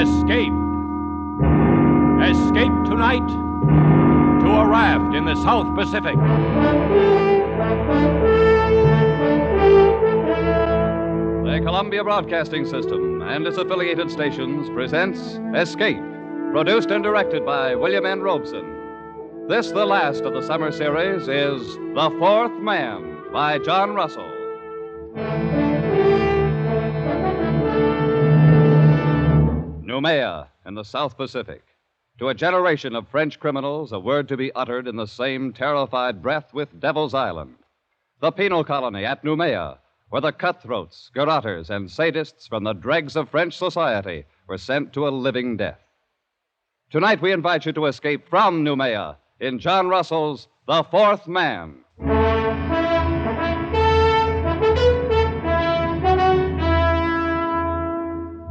Escape. Escape tonight to a raft in the South Pacific. The Columbia Broadcasting System and its affiliated stations presents Escape, produced and directed by William N. Robeson. This, the last of the summer series, is The Fourth Man by John Russell. Noumea in the South Pacific. To a generation of French criminals, a word to be uttered in the same terrified breath with Devil's Island. The penal colony at Noumea, where the cutthroats, garrotters, and sadists from the dregs of French society were sent to a living death. Tonight we invite you to escape from Noumea in John Russell's The Fourth Man.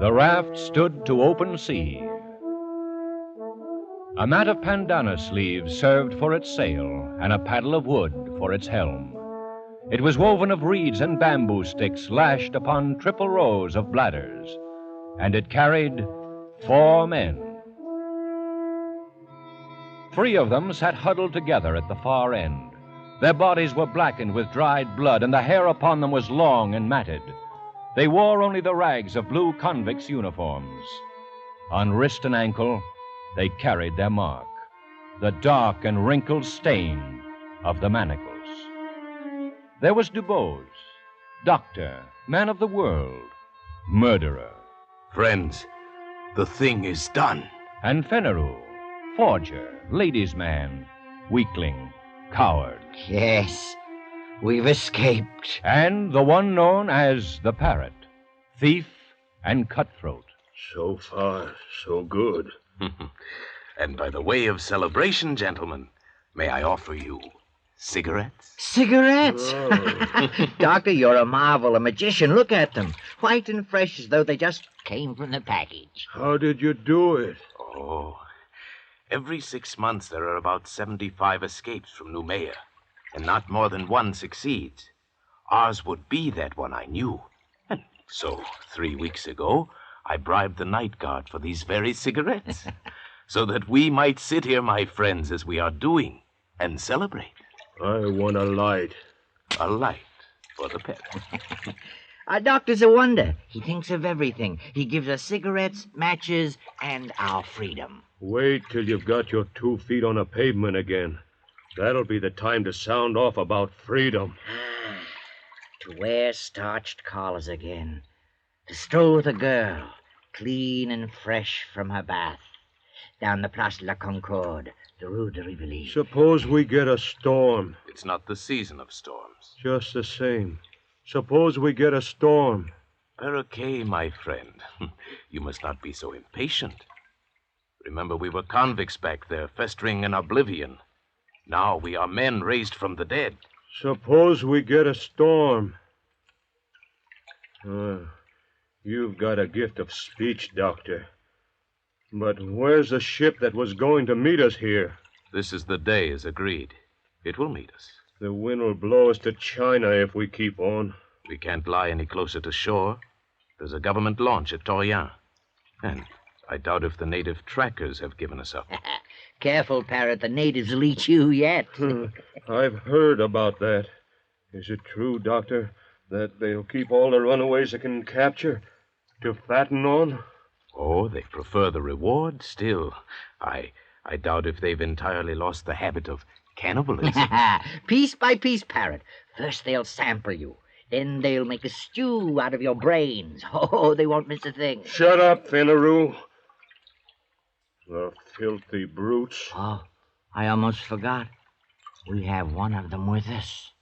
The raft stood to open sea. A mat of pandanus leaves served for its sail, and a paddle of wood for its helm. It was woven of reeds and bamboo sticks lashed upon triple rows of bladders, and it carried 4 men. 3 of them sat huddled together at the far end. Their bodies were blackened with dried blood, and the hair upon them was long and matted. They wore only the rags of blue convicts' uniforms. On wrist and ankle, they carried their mark, the dark and wrinkled stain of the manacles. There was Dubose, doctor, man of the world, murderer. Friends, the thing is done. And Fenneru, forger, ladies' man, weakling, coward. Yes, we've escaped. And the one known as the Parrot, thief and cutthroat. So far, so good. And by the way of celebration, gentlemen, may I offer you cigarettes? Cigarettes? Oh. Doctor, you're a marvel, a magician. Look at them. White and fresh as though they just came from the package. How did you do it? Oh, every 6 months there are about 75 escapes from Noumea, and not more than 1 succeeds. Ours would be that one, I knew. And so, 3 weeks ago, I bribed the night guard for these very cigarettes, so that we might sit here, my friends, as we are doing, and celebrate. I want a light. A light for the pet. Our doctor's a wonder. He thinks of everything. He gives us cigarettes, matches, and our freedom. Wait till you've got your 2 feet on a pavement again. That'll be the time to sound off about freedom. To wear starched collars again. To stroll with a girl, clean and fresh from her bath. Down the Place de la Concorde, the Rue de Rivoli. Suppose we get a storm. It's not the season of storms. Just the same. Suppose we get a storm. Perroquet, my friend. You must not be so impatient. Remember, we were convicts back there, festering in oblivion. Now we are men raised from the dead. Suppose we get a storm. You've got a gift of speech, Doctor. But where's the ship that was going to meet us here? This is the day, as agreed. It will meet us. The wind will blow us to China if we keep on. We can't lie any closer to shore. There's a government launch at Torreon. And I doubt if the native trackers have given us up. Careful, Parrot. The natives will eat you yet. I've heard about that. Is it true, Doctor, that they'll keep all the runaways they can capture to fatten on? Oh, they prefer the reward still. I doubt if they've entirely lost the habit of cannibalism. Piece by piece, Parrot. First they'll sample you. Then they'll make a stew out of your brains. Oh, they won't miss a thing. Shut up, Fenneru. The filthy brutes. Oh, I almost forgot. We have one of them with us.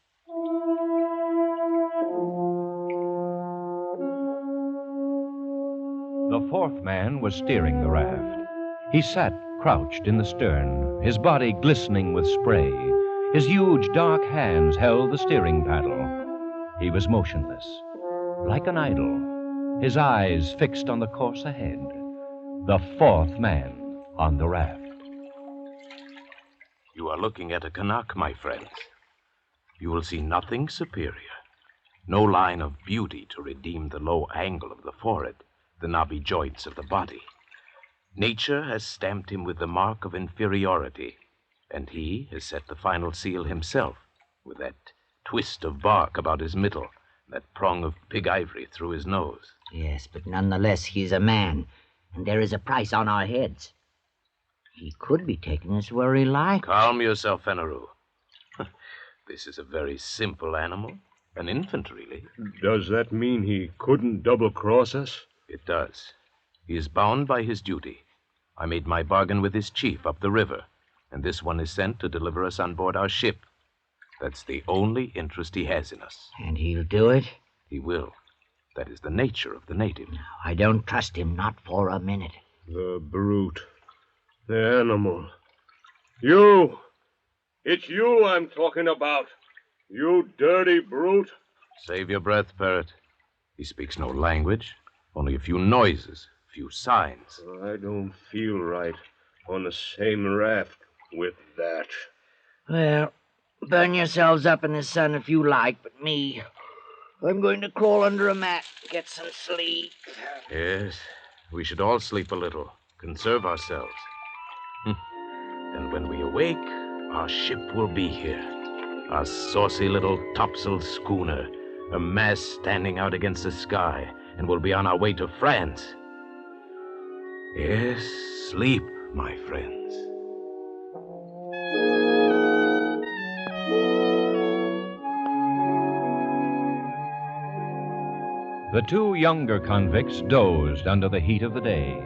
The 4th man was steering the raft. He sat crouched in the stern, his body glistening with spray. His huge dark hands held the steering paddle. He was motionless, like an idol, his eyes fixed on the course ahead. The 4th man on the raft. You are looking at a Canuck, my friends. You will see nothing superior. No line of beauty to redeem the low angle of the forehead, the knobby joints of the body. Nature has stamped him with the mark of inferiority, and he has set the final seal himself with that twist of bark about his middle, that prong of pig ivory through his nose. Yes, but nonetheless, he's a man, and there is a price on our heads. He could be taking us where he likes. Calm yourself, Fenneru. This is a very simple animal. An infant, really. Does that mean he couldn't double-cross us? It does. He is bound by his duty. I made my bargain with his chief up the river, and this one is sent to deliver us on board our ship. That's the only interest he has in us. And he'll do it? He will. That is the nature of the native. No, I don't trust him, not for a minute. The brute. The animal. You! It's you I'm talking about. You dirty brute. Save your breath, Parrot. He speaks no language, only a few noises, a few signs. I don't feel right on the same raft with that. Well, burn yourselves up in the sun if you like, but me, I'm going to crawl under a mat, get some sleep. Yes, we should all sleep a little, conserve ourselves. And when we awake, our ship will be here. Our saucy little topsail schooner, a mast standing out against the sky, and we'll be on our way to France. Yes, sleep, my friends. The two younger convicts dozed under the heat of the day,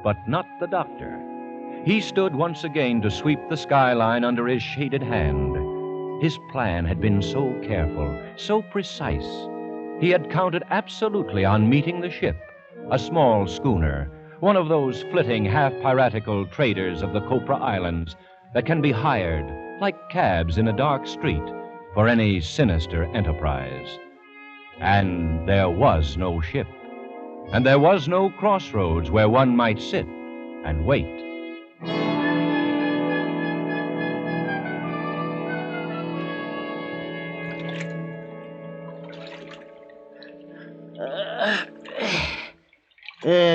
but not the doctor. He stood once again to sweep the skyline under his shaded hand. His plan had been so careful, so precise. He had counted absolutely on meeting the ship, a small schooner, one of those flitting, half-piratical traders of the Copra Islands that can be hired, like cabs in a dark street, for any sinister enterprise. And there was no ship, and there was no crossroads where one might sit and wait.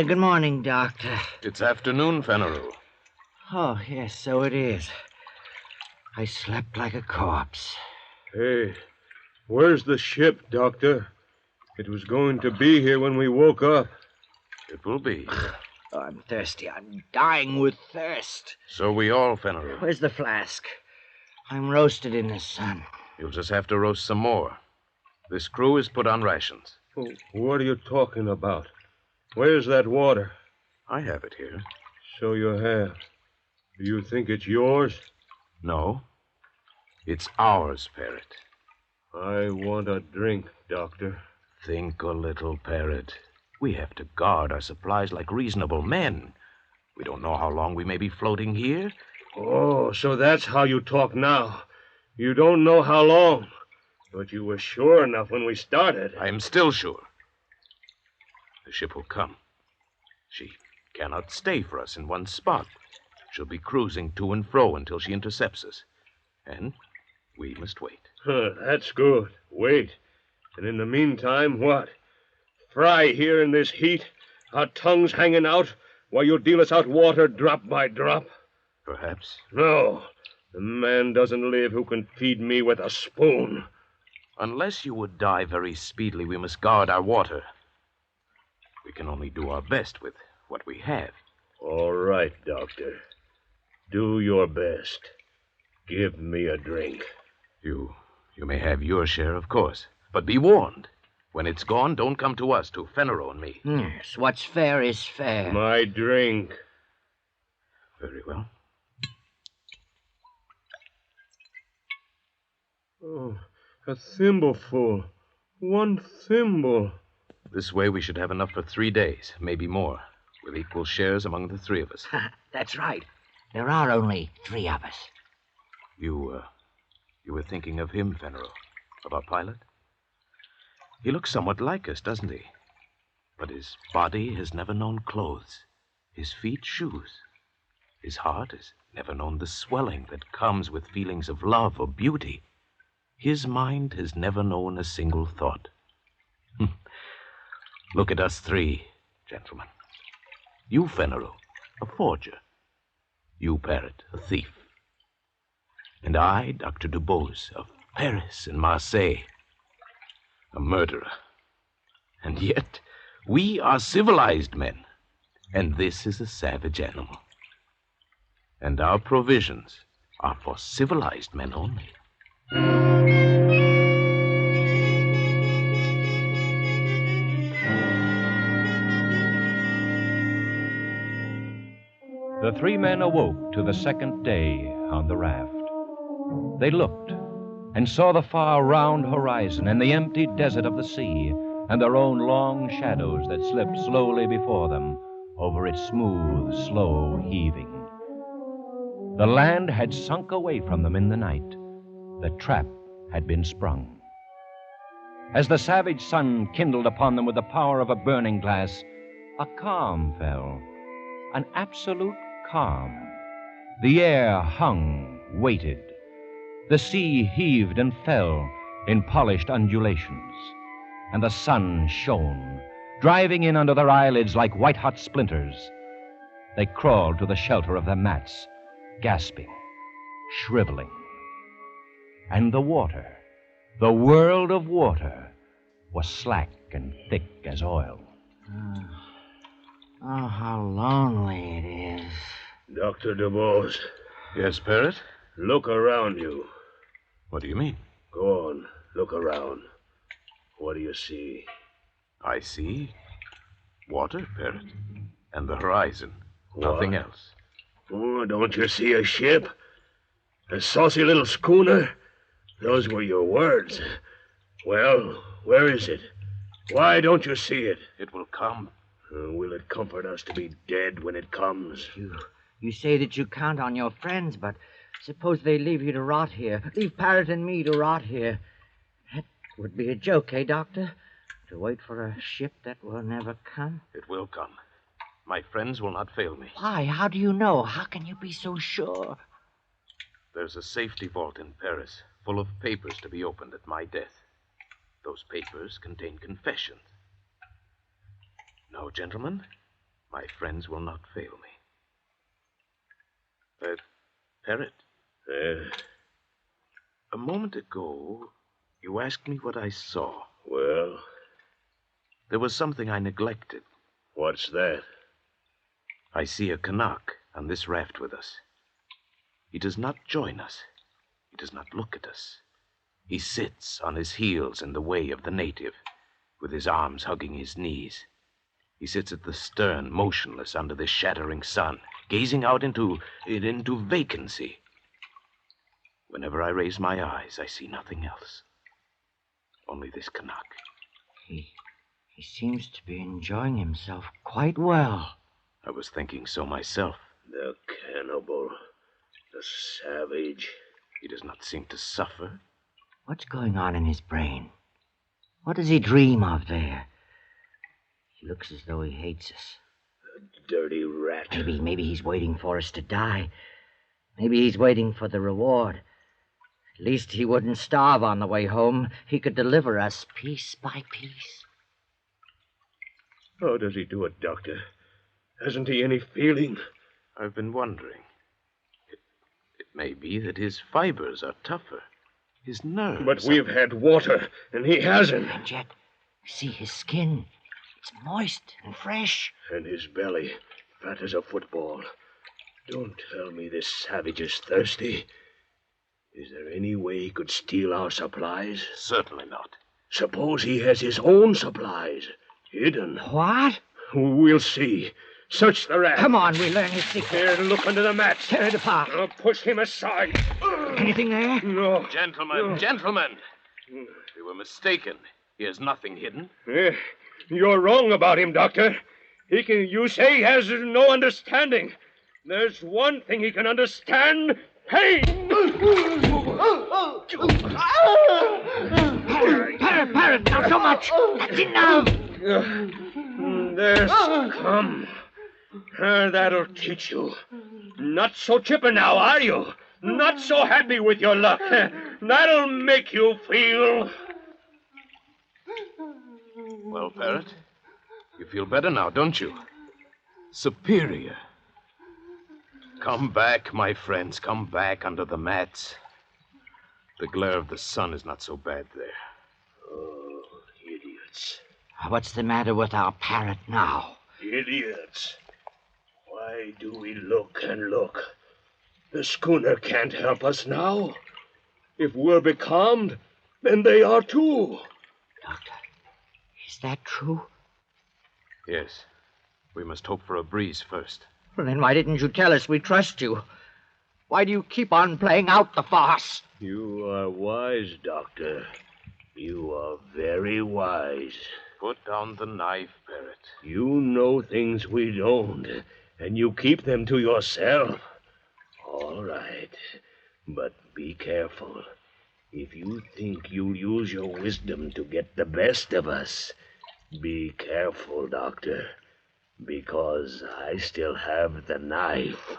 Good morning, Doctor. It's afternoon, Fenneru. Oh, yes, so it is. I slept like a corpse. Hey, where's the ship, Doctor? It was going to be here when we woke up. It will be. Oh, I'm thirsty. I'm dying with thirst. So we all, Fenneru. Where's the flask? I'm roasted in the sun. You'll just have to roast some more. This crew is put on rations. Oh, what are you talking about? Where's that water? I have it here. So you have. Do you think it's yours? No. It's ours, Parrot. I want a drink, Doctor. Think a little, Parrot. We have to guard our supplies like reasonable men. We don't know how long we may be floating here. Oh, so that's how you talk now. You don't know how long. But you were sure enough when we started. I am still sure. The ship will come. She cannot stay for us in one spot. She'll be cruising to and fro until she intercepts us. And we must wait. That's good. Wait. And in the meantime, what? Fry here in this heat, our tongues hanging out, while you deal us out water drop by drop? Perhaps. No. The man doesn't live who can feed me with a spoon. Unless you would die very speedily, we must guard our water. We can only do our best with what we have. All right, Doctor. Do your best. Give me a drink. You may have your share, of course. But be warned. When it's gone, don't come to us, to Fenneru and me. Yes, what's fair is fair. My drink. Very well. Oh, a thimbleful. One thimble. This way we should have enough for 3 days, maybe more, with equal shares among the three of us. That's right. There are only 3 of us. You were thinking of him, Fenneru, of our pilot? He looks somewhat like us, doesn't he? But his body has never known clothes, his feet shoes. His heart has never known the swelling that comes with feelings of love or beauty. His mind has never known a single thought. Look at us 3, gentlemen. You, Fenneru, a forger. You, Parrot, a thief. And I, Dr. Dubose, of Paris and Marseille, a murderer. And yet, we are civilized men, and this is a savage animal. And our provisions are for civilized men only. The three men awoke to the second day on the raft. They looked and saw the far round horizon and the empty desert of the sea and their own long shadows that slipped slowly before them over its smooth, slow heaving. The land had sunk away from them in the night. The trap had been sprung. As the savage sun kindled upon them with the power of a burning glass, a calm fell, an absolute calm. The air hung, waited. The sea heaved and fell in polished undulations, and the sun shone, driving in under their eyelids like white-hot splinters. They crawled to the shelter of their mats, gasping, shriveling. And the water, the world of water, was slack and thick as oil. Oh, how lonely it is. Dr. Dubose, Yes, Parrot? look around you. What do you mean? Go on, look around. What do you see? I see water, Parrot, and the horizon. Nothing What? else. Oh, don't you see a ship? A saucy little schooner? Those were your words. Well, where is it? Why don't you see it? It will come. Will it comfort us to be dead when it comes? You say that you count on your friends, but suppose they leave you to rot here. Leave Parrot and me to rot here. That would be a joke, eh, Doctor? To wait for a ship that will never come? It will come. My friends will not fail me. Why? How do you know? How can you be so sure? There's a safety vault in Paris, full of papers to be opened at my death. Those papers contain confessions. No, gentlemen, my friends will not fail me. Parrot, a moment ago, you asked me what I saw. Well, There was something I neglected. what's that? I see a Canuck on this raft with us. He does not join us. He does not look at us. He sits on his heels in the way of the native, with his arms hugging his knees. He sits at the stern, motionless under the shattering sun, gazing out into vacancy. Whenever I raise my eyes, I see nothing else. Only this Canuck. He seems to be enjoying himself quite well. I was thinking so myself. The cannibal. The savage. He does not seem to suffer. What's going on in his brain? What does he dream of there? He looks as though he hates us. Dirty rat. Maybe he's waiting for us to die. Maybe he's waiting for the reward. At least he wouldn't starve on the way home. He could deliver us piece by piece. How does he do it, Doctor? Hasn't he any feeling? I've been wondering. It may be that his fibers are tougher. His nerves. But we've had water, and he hasn't. And yet, see his skin. It's moist and fresh. And his belly, fat as a football. Don't tell me this savage is thirsty. Is there any way he could steal our supplies? Certainly not. Suppose he has his own supplies, hidden. What? We'll see. Search the raft. Come on, we'll learn his secret. Here, look under the mats. Tear it apart. I'll push him aside. Anything there? No. Gentlemen. We were mistaken. He has nothing hidden. You're wrong about him, Doctor. You say he has no understanding. There's one thing he can understand. Pain! Parrot, not so much. That's enough. There's come. That'll teach you. Not so chipper now, are you? Not so happy with your luck. That'll make you feel... Well, Parrot, you feel better now, don't you? Superior. Come back, my friends. Come back under the mats. The glare of the sun is not so bad there. Oh, idiots. What's the matter with our parrot now? Idiots. Why do we look and look? The schooner can't help us now. If we're becalmed, then they are too. Doctor, is that true? Yes. We must hope for a breeze first. Well, then why didn't you tell us? We trust you. Why do you keep on playing out the farce? You are wise, Doctor. You are very wise. Put down the knife, Barrett. You know things we don't, and you keep them to yourself. All right, but be careful. If you think you'll use your wisdom to get the best of us, be careful, Doctor, because I still have the knife.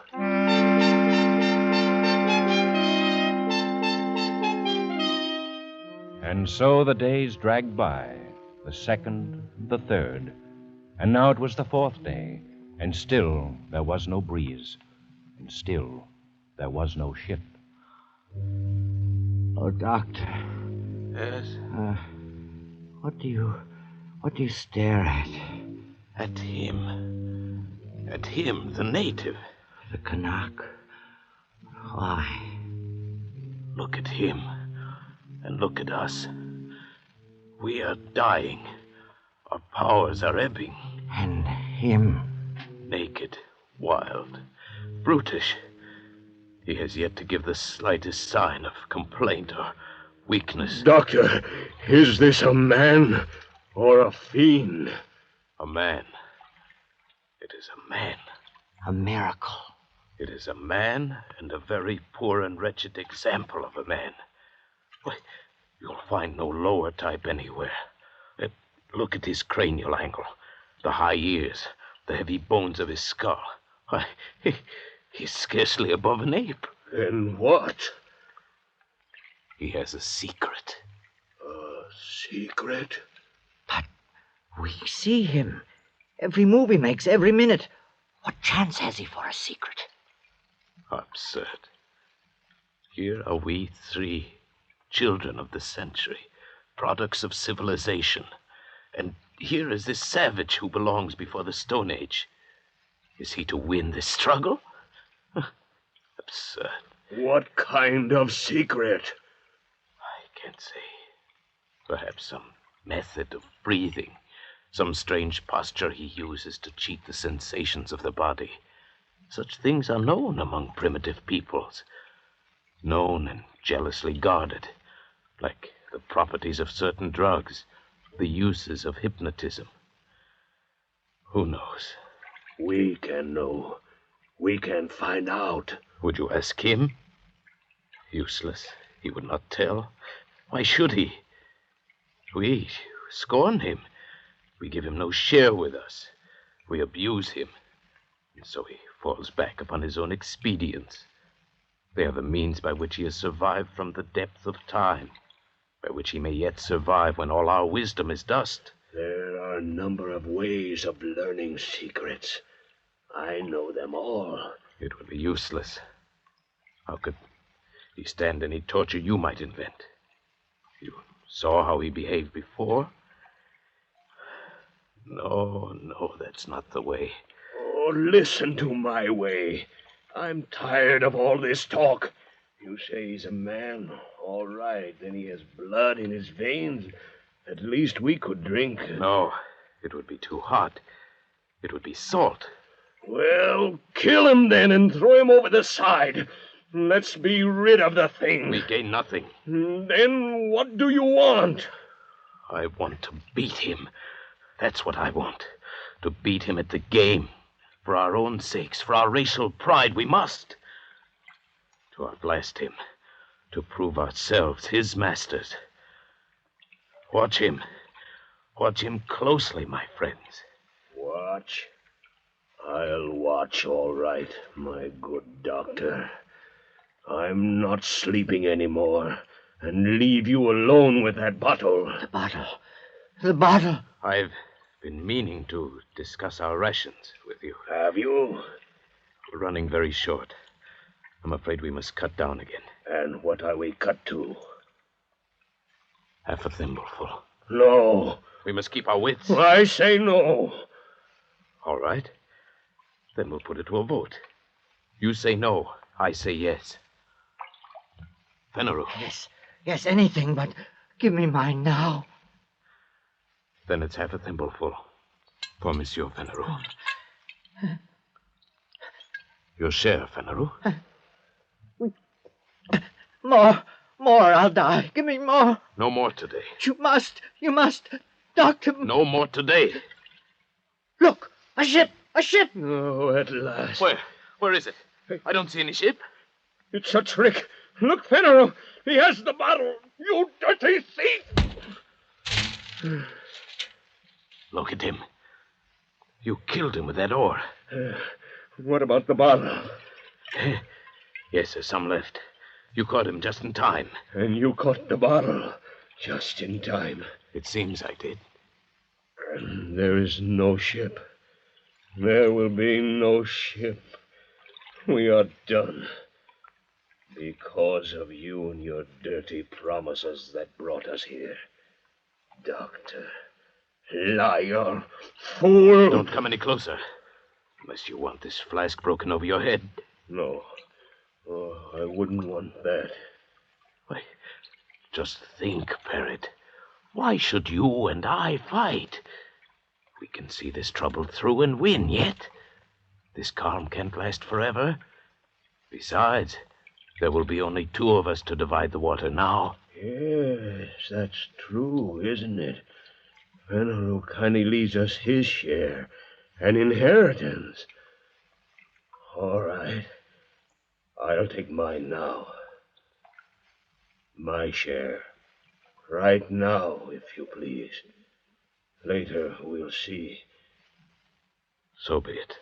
And so the days dragged by, the second, the third, and now it was the fourth day, and still there was no breeze, and still there was no ship. Oh, Doctor. Yes? What do you stare at? At him. At him, the native. The Canuck. Why? Look at him. And look at us. We are dying. Our powers are ebbing. And him. Naked, wild, brutish. He has yet to give the slightest sign of complaint or weakness. Doctor, is this a man or a fiend? A man. It is a man. A miracle. It is a man, and a very poor and wretched example of a man. Why, you'll find no lower type anywhere. Look at his cranial angle, the high ears, the heavy bones of his skull. Why, he's scarcely above an ape. Then what? He has a secret. A secret? But we see him. Every move he makes, every minute. What chance has he for a secret? Absurd. Here are we three, children of the century, products of civilization. And here is this savage who belongs before the Stone Age. Is he to win this struggle? Absurd. What kind of secret? I can't say. Perhaps some method of breathing, some strange posture he uses to cheat the sensations of the body. Such things are known among primitive peoples. Known and jealously guarded, like the properties of certain drugs, the uses of hypnotism. Who knows? We can know. We can find out. Would you ask him? Useless. He would not tell. Why should he? We scorn him. We give him no share with us. We abuse him. And so he falls back upon his own expedients. They are the means by which he has survived from the depth of time, by which he may yet survive when all our wisdom is dust. There are a number of ways of learning secrets. I know them all. It would be useless. How could he stand any torture you might invent? You saw how he behaved before? No, that's not the way. Oh, listen to my way. I'm tired of all this talk. You say he's a man. All right, then he has blood in his veins. At least we could drink. No, it would be too hot. It would be salt. Well, kill him then and throw him over the side. Let's be rid of the thing. We gain nothing. Then what do you want? I want to beat him. That's what I want. To beat him at the game. For our own sakes, for our racial pride, we must. To outlast him. To prove ourselves his masters. Watch him. Watch him closely, my friends. Watch? I'll watch, all right, my good doctor. I'm not sleeping anymore, and leave you alone with that bottle. The bottle. The bottle. I've been meaning to discuss our rations with you. Have you? We're running very short. I'm afraid we must cut down again. And what are we cut to? Half a thimbleful. No. We must keep our wits. I say no. All right. Then we'll put it to a vote. You say no. I say yes. Fenneru. Yes, anything, but give me mine now. Then it's half a thimbleful for Monsieur Fenneru. Your share, Fenneru. More, I'll die. Give me more. No more today. You must. Doctor. No more today. Look, a ship. Oh, at last. Where? Where is it? I don't see any ship. It's a trick. Look, Fenneru. He has the bottle. You dirty thief. Look at him. You killed him with that oar. What about the bottle? Yes, there's some left. You caught him just in time. And you caught the bottle just in time. It seems I did. And there is no ship. There will be no ship. We are done. Because of you and your dirty promises that brought us here. Doctor. Liar. Fool. Don't come any closer. Unless you want this flask broken over your head. No. Oh, I wouldn't want that. Why, just think, Parrot. Why should you and I fight? We can see this trouble through and win yet. This calm can't last forever. Besides, there will be only two of us to divide the water now. Yes, that's true, isn't it? Fenneru kindly leaves us his share, an inheritance. All right. I'll take mine now. My share. Right now, if you please. Later, we'll see. So be it.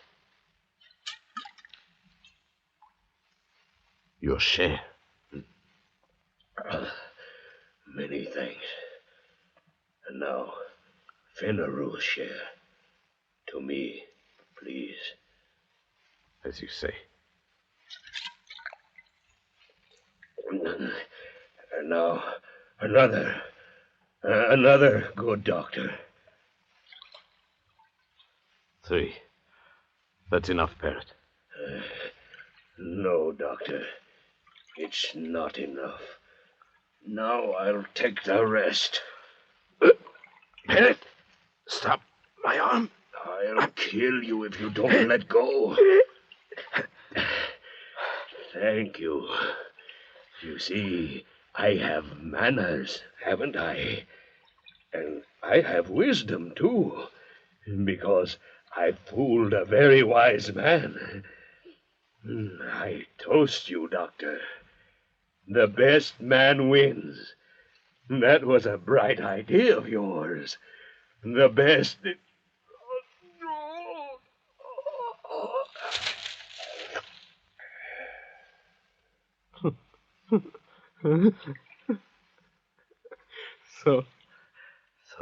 Your share. Many thanks. And now, Fenneru's share. To me, please. As you say. And now, another good doctor. 3. That's enough, Parrot. No, doctor. It's not enough. Now I'll take the rest. Parrot, stop my arm. I'll kill you if you don't let go. Thank you. You see, I have manners, haven't I? And I have wisdom, too, because I fooled a very wise man. I toast you, Doctor. The best man wins. That was a bright idea of yours. The best... So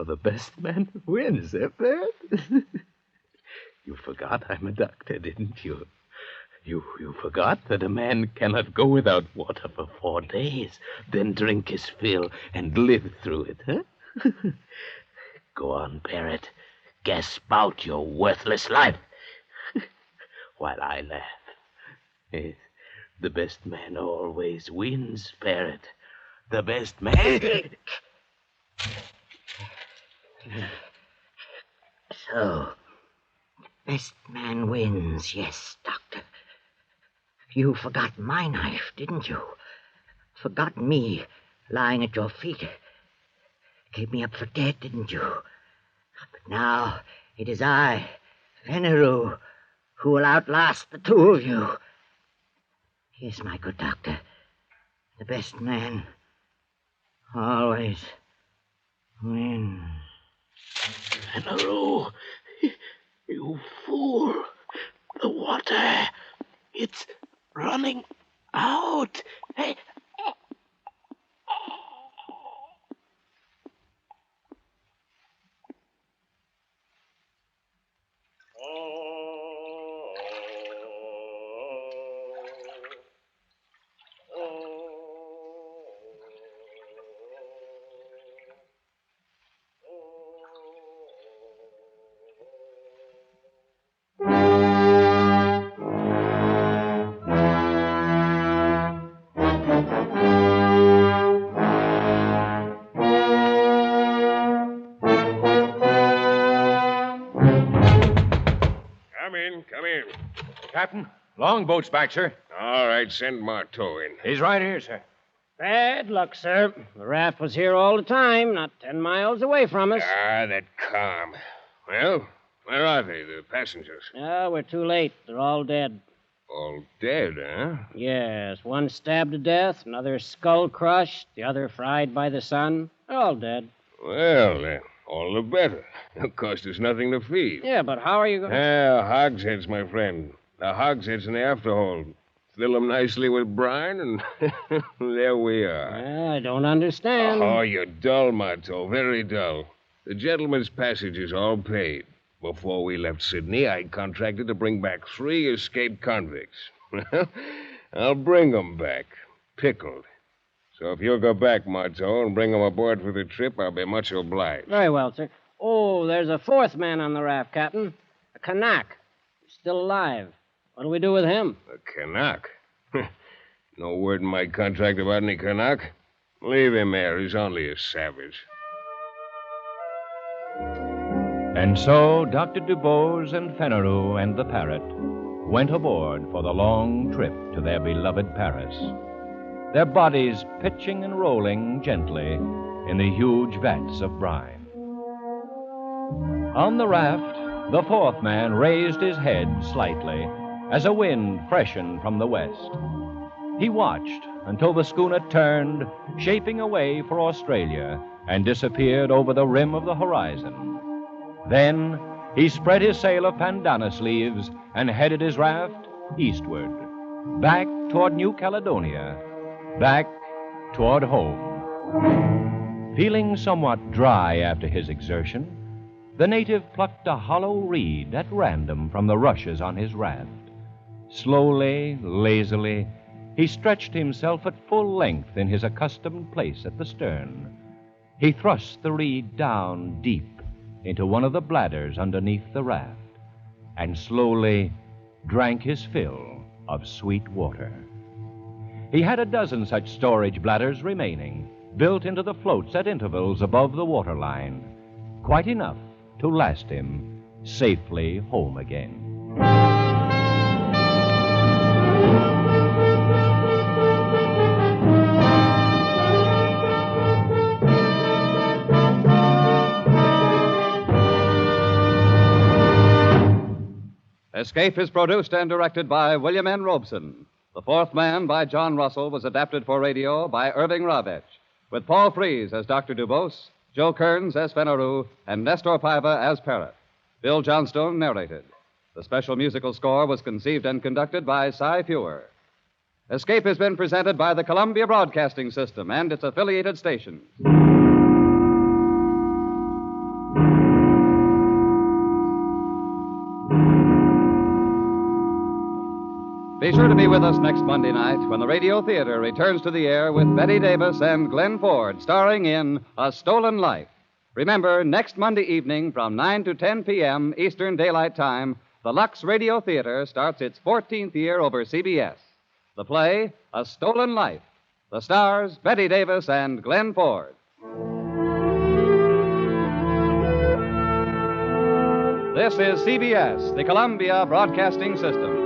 the best man wins, eh, Parrot? You forgot I'm a doctor, didn't you? You forgot that a man cannot go without water for 4 days, then drink his fill and live through it, huh? Go on, Parrot. Gasp out your worthless life while I laugh. Yes, the best man always wins, Parrot. The best man... So, best man wins, yes, Doctor. You forgot my knife, didn't you? Forgot me lying at your feet. Gave me up for dead, didn't you? But now it is I, Fenneru, who will outlast the two of you. Yes, my good doctor. The best man always wins. Fenneru, you fool. The water, it's running out. Hey. in. Come in. Captain, longboat's back, sir. All right, send Marteau in. He's right here, sir. Bad luck, sir. The raft was here all the time, not 10 miles away from us. Ah, that calm. Well, where are they, the passengers? We're too late. They're all dead. All dead, huh? Yes, one stabbed to death, another skull crushed, the other fried by the sun. They're all dead. Well, then, all the better. Of course, there's nothing to feed. Yeah, but how are you going... Hogsheads, my friend. The hogsheads in the afterhold. Fill them nicely with brine, and there we are. I don't understand. Oh, you're dull, Marteau. Very dull. The gentleman's passage is all paid. Before we left Sydney, I contracted to bring back 3 escaped convicts. Well, I'll bring them back, pickled. So if you'll go back, Marteau, and bring them aboard for the trip, I'll be much obliged. Very well, sir. Oh, there's a 4th man on the raft, Captain. A Kanak. He's still alive. What do we do with him? A Kanak? No word in my contract about any Kanak. Leave him there. He's only a savage. And so Dr. DuBose and Fenneru and the parrot went aboard for the long trip to their beloved Paris, their bodies pitching and rolling gently in the huge vats of brine. On the raft, the 4th man raised his head slightly as a wind freshened from the west. He watched until the schooner turned, shaping away for Australia, and disappeared over the rim of the horizon. Then he spread his sail of pandanus leaves and headed his raft eastward, back toward New Caledonia, back toward home. Feeling somewhat dry after his exertion, the native plucked a hollow reed at random from the rushes on his raft. Slowly, lazily, he stretched himself at full length in his accustomed place at the stern. He thrust the reed down deep into one of the bladders underneath the raft and slowly drank his fill of sweet water. He had a dozen such storage bladders remaining, built into the floats at intervals above the waterline, quite enough to last him safely home again. Escape is produced and directed by William N. Robeson. The 4th Man by John Russell was adapted for radio by Irving Ravech, with Paul Frees as Dr. DuBose, Joe Kearns as Fenneru, and Nestor Paiva as Parrot. Bill Johnstone narrated. The special musical score was conceived and conducted by Cy Feuer. Escape has been presented by the Columbia Broadcasting System and its affiliated stations. Be sure to be with us next Monday night when the Radio Theater returns to the air with Betty Davis and Glenn Ford starring in A Stolen Life. Remember, next Monday evening from 9 to 10 p.m. Eastern Daylight Time, the Lux Radio Theater starts its 14th year over CBS. The play, A Stolen Life. The stars, Betty Davis and Glenn Ford. This is CBS, the Columbia Broadcasting System.